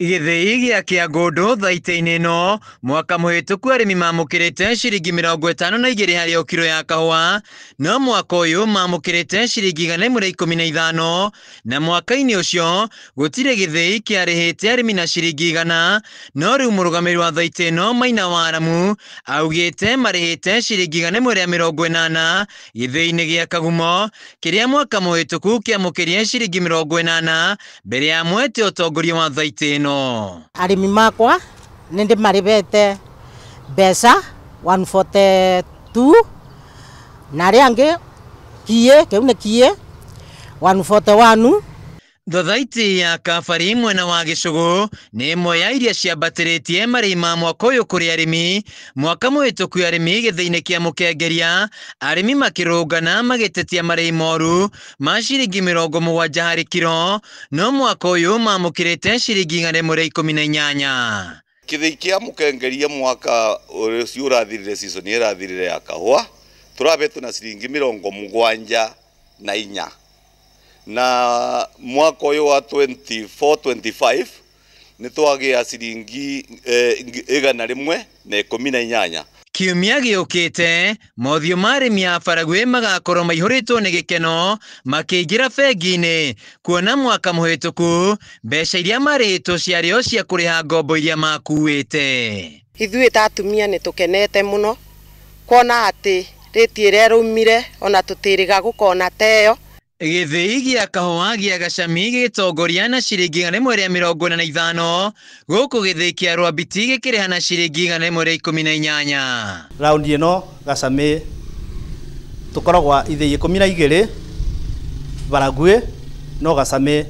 Gĩthĩi gĩa Kĩangũndũ thaitĩ-inĩ ĩno mwaka mũhĩtũku arĩmi mamũkĩrĩte ciringi 52 harĩ o kilo ya kahũa, no mwaka ũyũ mamũkĩrĩte ciringi 115, na mwaka-inĩ ũcio gũtirĩ gĩthĩi kĩarĩhĩte arĩmi na ciringi 100, no rĩu mũrũgamĩrĩri wa thaitĩ ĩno Maina wa Aramu augĩte marĩhĩte ciringi 180 gĩthĩi-inĩ gĩa Kagumo, kĩrĩa mwaka mũhĩtũku kĩamũkĩrie ciringi 80 mbere ya mwete ũtongoria wa thaitĩ ĩno. Arĩmi makwa nĩ ndĩmarĩhĩte mbeca 142 na arĩa angĩ kĩu nĩ kiĩ 141. Thothaitĩ ya Kabari mwena wa Gĩcũgũ nĩ ĩmwe ya iria ciambatĩrĩtie marĩhi ma mwaka ũyũ kũrĩ arĩmi. Mwaka mũhĩtũku arĩmi gĩthĩi-inĩ kĩa mũkengeria arĩmi makĩrũngana magĩtetia marĩhi moru ma ciringi 70 harĩ kilo, no mwaka ũyũ mamũkĩrĩte ciringi 118. Gĩthĩi kĩa mũkengeria mwaka ũcio ũrathirire season ĩrathirire ya kahũa tũrabetwo na ciringi 74 na mwaka ũyũ wa 24-25 nĩ twagĩa ciringi 118. Kiumia gĩũkĩte mothiũ ma arĩmi a Baragwe magakorwo maihũrĩtwo nĩ gĩkeno makĩingĩra bengi-inĩ, kuona mwaka mũhĩtũku mbeca iria marĩhĩtwo ciarĩ o cia kũrĩha ngombo iria makuĩte. Ithuĩ ta atumia nĩ tũkenete mũno kuona atĩ rĩti rĩrumire ona tũtĩrĩga gũkona teyo. Gĩthĩi gĩa kahũa gĩa Gacami gĩgĩtongoria na ciringi 145 gũkũ gĩthĩi kĩa Rwambiti gĩkĩrĩha na ciringi 118. Raundi ĩno Gacami tũkoragwa ithĩi 12 Baragwe no Gacami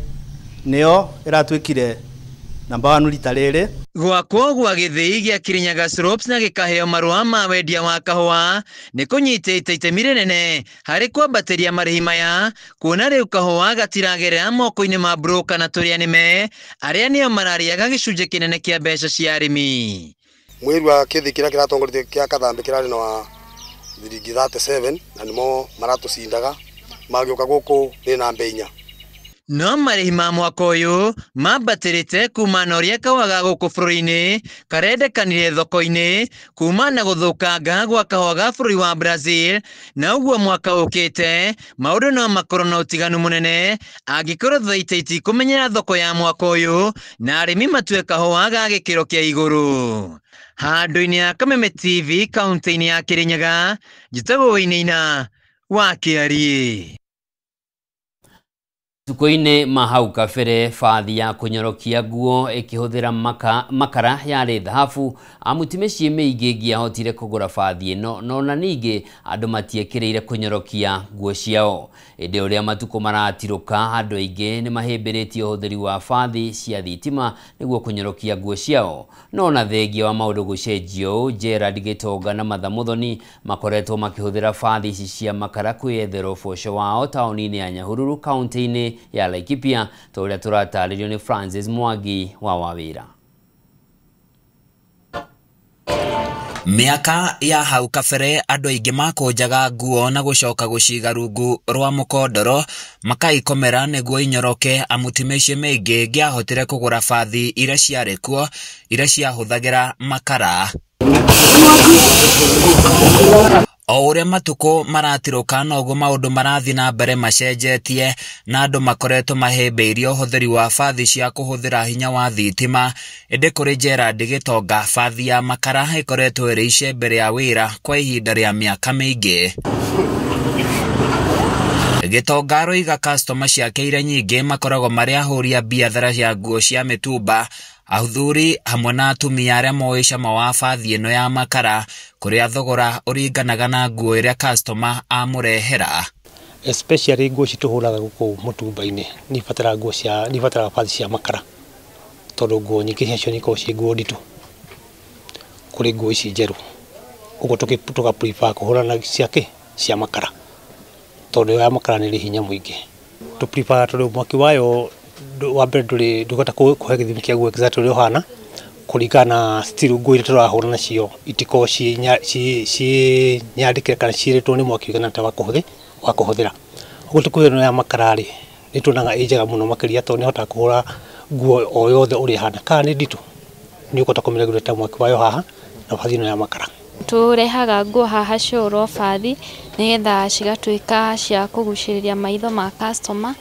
nĩyo ĩratuĩkire namba 1 rita rĩrĩ. Gwakwo gwa gĩthĩi gĩa Kirinyaga Slopes na gĩkaheo marũa ma wendia wa kahũa nĩ kũnyitĩte itemi rĩnene harĩ kwambatĩria marĩhi maya, kuona rĩu kahũa gatiragerera moko-inĩ ma broker na tũrĩa nĩme arĩa nĩo mararĩaga gĩcunjĩ kĩnene kĩa mbeca cia arĩmi. Mweri wa kĩthĩ kĩrĩa kĩratongorithia kĩa Kathambe kĩrarĩ na wa thiringi 37 na nĩmo maratũcindaga magĩũka gũkũ nĩ namba 4. No marĩhi ma mwaka ũyũ mambatĩrĩte kuma na ũrĩa kahũa ga gũkũ bũrũri-inĩ karendekanire thoko-inĩ kuma na gũthũkanga gwa kahũa ga bũrũri wa Brazil, na ũguo mwaka ũkĩte maũndũ no makorwo na ũtiganu mũnene angĩkorwo thaita itikũmenyera thoko ya mwaka ũyũ na arĩmi matue kahũa ga gĩkĩro kĩa igũrũ. Handũ-inĩ ya Kameme TV kaunti-inĩ ya Kirinyaga, njĩtagwo Wainaina wa Kĩarie. Tuko-inĩ mahau kabere bathi ya kunyorokia nguo ikihũthĩra makara yarĩ thahabu, amuti mĩciĩ mĩingĩ ngĩahotire kũgũra bathi ĩno, no na ningĩ andũ matiekĩrĩire kunyorokia nguo ciao. Ĩndĩ ũrĩa matukũ maratirũka, andũ aingĩ nĩ mahĩmbĩrĩtie ũhũthĩri wa bathi cia thitima nĩguo kunyorokia nguo ciao. No na thengia wa maũndũ gũcenjio, Gerard Gĩtonga na Martha Muthoni makoretwo makĩhũthĩra bathi ici cia makara kwĩyethera ũboco wao taũni-inĩ ya Nyahururu kaunti-inĩ ya Laikipia, tũrĩa tũratarĩrio nĩ Francis Mwangi wa Wawĩra. Miaka ya hau kabere andũ aingĩ makũnjaga nguo na gũcoka gũciga rungu rwa mũkondoro makaikomera nĩguo inyoroke, amuti mĩciĩ mĩingĩ ngĩahotire kũgũra bathi iria ciarĩ kuo iria ciahũthagĩra makara. O ũrĩa matukũ maratirũka noguo maũndũ marathi na mbere macenjetie, na andũ makoretwo mahĩmbĩirio ũhũthĩri wa bathi cia kũhũthĩra hinya wa thitima. Ĩndĩ kũrĩ Gerard Gĩtonga, bathi ya makara ĩkoretwo ĩrĩ icembe rĩa wĩra kwa ihinda rĩa mĩaka mĩingĩ. Gĩtonga aroiga customer ciake iria nyingĩ makoragwo marĩ ahũri a biathara cia nguo cia mĩtumba, athuri hamwe na atumia arĩa moĩ cama wa bathi ĩno ya makara, kũrĩa thogora ũringanaga na nguo ĩrĩa customer amũrehera. Especially nguo citũhũraga gũkũ mũtumba-inĩ nĩ ibataraga bathi cia makara, tondũ nguo nyingĩ ciacio nĩ ikoragwo ciĩ nguo nditũ kũrĩ nguo ici njerũ, ũguo tũga prefer kũhũra na cia makara, tondũ ya makara nĩ ĩrĩ hinya mũingĩ. Tũ prefer tondũ mwaki wayo wa mbere ndũgota kũhe gĩthimi kĩa nguo exact ũrĩa ũhana, kũringana na still nguo iria tũrahũra nacio itikoragwo ciĩ nyandĩkĩre kana ciĩrĩtwo nĩ mwaki ũigana ta wa kũhũthĩra. Ũguo tũkũhũthĩra ya makara rĩ, nĩ tuonaga ĩ njega mũno makĩria, tondũ nĩ hotaga kũhũra nguo o yothe ũrĩa ĩhana, kana nĩ nditũ nĩ ũkũhota kũmĩregũlata mwaki wayo haha na bathi ĩno ya makara. Tũrehaga nguo haha ciorwo bathi nĩgetha cigatuĩka cia kũgucĩrĩria maitho ma customer,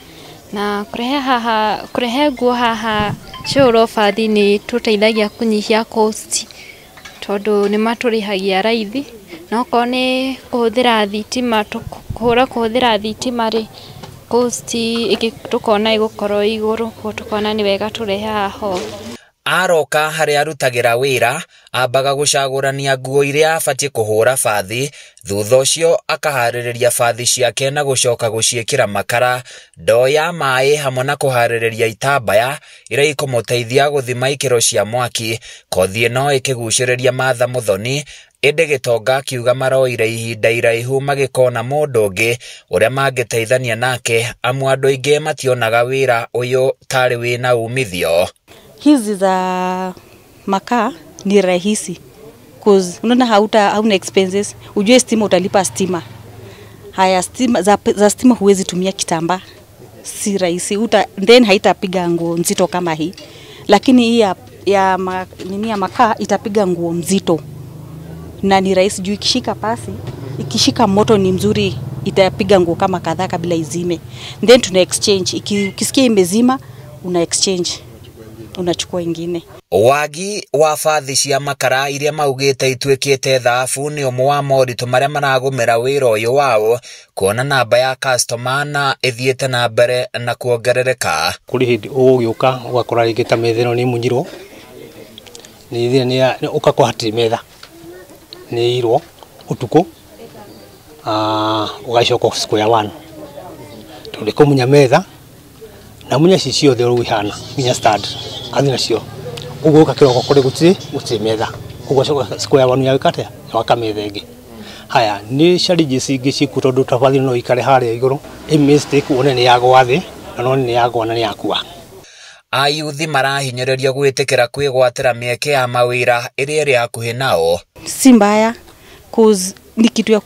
na kũrehe nguo haha ciorwo bathi nĩ tũteithagia kũnyihia cost, tondũ nĩ matũrĩhagia raithi. Na okorwo nĩ kũhũthĩra thitima, kũhũthĩra thitima rĩ, cost tũkona ĩgũkorwo igũrũ, koguo tũkona nĩ wega tũrehe haha. Aroka harĩa arutagĩra wĩra, ambaga gũcagũrania nguo iria abatiĩ kũhũra bathi, thutha ũcio akaharĩrĩria bathi ciake na gũcoka gũciĩkĩra makara, ndoo ya maĩ hamwe na kũharĩrĩria itambaya iria ikũmũteithia gũthima ikĩro cia mwaki. Kothi ĩno ĩkĩgucĩrĩria Martha Muthoni, ĩndĩ Gĩtonga akiuga maroire ihinda iraihu magĩkona mũndũ ũngĩ ũrĩa mangĩteithania nake, amu andũ aingĩ mationaga wĩra ũyũ tarĩ wĩna umithio. Hizi za makaa ni rahisi cause unaona hauna expenses, ujue stima utalipa stima. Haya stima za stima huwezi tumia kitambaa, si rahisi, then haitapiga nguo nzito kama hii, lakini hii ya makaa itapiga nguo mzito na ni rahisi juu ikishika pasi, ikishika moto ni mzuri, itapiga nguo kama kadhaa kabla izime, then tuna exchange. Ukisikia imezima una exchange. unachukua ingine. Wagi wa bathi cia makara iria maugite itwikite thabu ni umwe wa moritũ maria maragũmĩra wĩra ũyũ wao, kuona namba ya customer na ithiĩte na mbere na kuongerereka. Kũrĩ hĩndĩ ũgũgĩũka ũgakora rĩngĩ ta metha ĩno nĩ munyirwo, nĩ ithia nĩ ũkakora hatirĩ metha, nĩ irwo ũtukũ, ũgacoka square one tondũ kũmunya metha na munya ciothe ũrĩa ihana nginya stand athi nacio ugoka kiroko kuri gutiri metha ugocoka square one ya wikate waka metha ingi. Haya ni challenges ingi ciku tondu tabathi no ikare haria iguru a mistake one ni yagwa thi na no ni yagwa na ni yakua. Ayuthi marahinyereria gwitikira kwigwatira mieke ya mawira iria iri hakuhi nao. Si mbaya cause ni kitu ya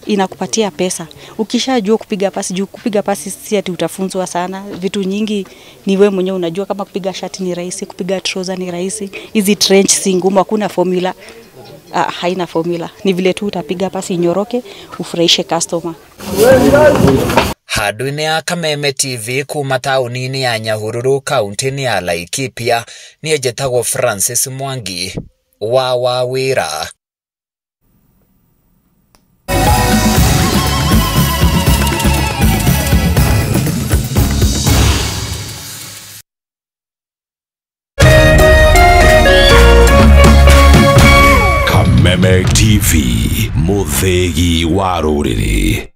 inakupatia pesa. Ukishajua kupiga pasi, juu kupiga pasi si ati utafunzwa sana. Vitu nyingi ni wewe mwenyewe unajua, kama kupiga shati ni rahisi, kupiga trouser ni rahisi. Hizi trench si ngumu, hakuna formula. Haina formula. Ni vile tu utapiga pasi nyoroke, ufurahishe customer. Handũ-inĩ ya Kameme TV kuma taũni-inĩ ya Nyahururu kaunti-inĩ ya Laikipia, niĩ njĩtagwo Francis Mwangi wa wĩra. Kameme TV, mũthegi wa rũrĩrĩ.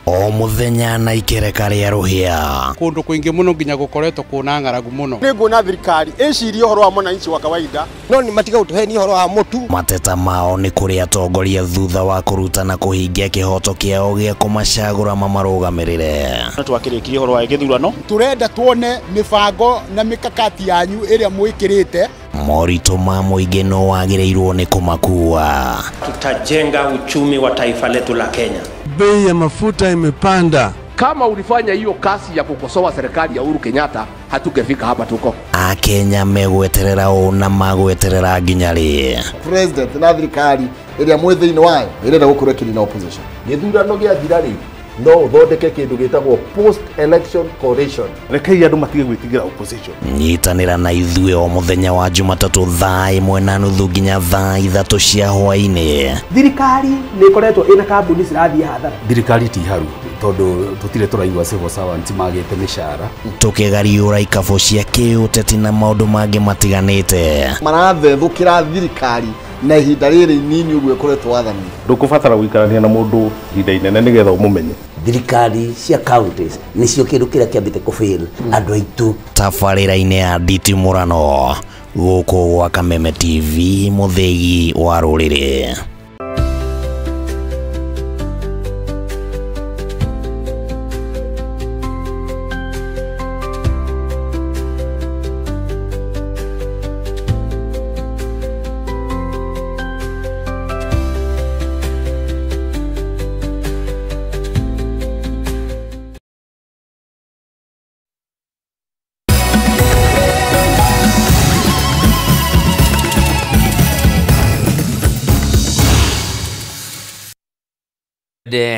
O muthenya na ikereka ria ruhia kundu kuingi muno nginya gukoretwo kuna ng'aragu muno. Ni nguona thirikari iciria uhoro wa mwananchi wa kawaida, no ni matiga utuheni uhoro wa mutu. Mateta mao ni kuri atongoria thutha wa kurutana kuhingia kihoto kiao gia kumacagura mamarugamirire. Twakirikirie uhoro wa githurano, turenda tuone mibango na mikakati yanyu iria mwikirite. Morito ma muingi no wagireirwo ni kumakua. Tutajenga uchumi wa taifa letu la Kenya. Bei ya mafuta imepanda. Kama ulifanya hiyo kasi ya kukosoa serikali ya Uhuru Kenyatta, hatungefika hapa tuko. Akenya megweterera na magweterera nginyari. President na thirikari iria mwethini wayo irenda gukurekiri na opposition. Githurano gia thirari no thondeke kindu gitagwo post election coalition. Rekei andu matige gwitigira opposition. Nyitanira na ithuĩ o muthenya wa Jumatatu thaa 1:30 nginya thaa 3 cia hwaĩ-inĩ. Thirikari ni ikoretwo ina kambuni cirathie hathara. Thirikari ti haru tondu tutire turaigua civil servants magite mishara. Tukigariũra ikabo cia kĩũteti na maũndũ mangĩ matiganĩte. Marathethũkĩra thirikari na ihinda rĩrĩ inini ũguo ĩkoretwo wathani. Ndũkũbatara gũikarania na mũndũ ihinda inene nĩgetha ũmũmenye. Thirikari cia counties nicio kĩndũ kĩrĩa kĩambĩte kũfail andũ aitũ. Tabarĩra-inĩ ya nditimũrano gũkũ gwa Kameme TV, mũthegi wa rũrĩrĩ.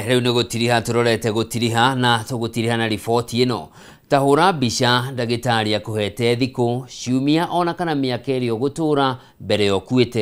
Rĩu nĩ gũtiriha tũrorete gũtiriha na tũgũtiriha na riboti ĩno. Tahũra mbica ndagĩtarĩ akũhete thikũ ciumia ona kana mĩaka ĩrĩ ũgũtũra mbere ya ũkuĩte.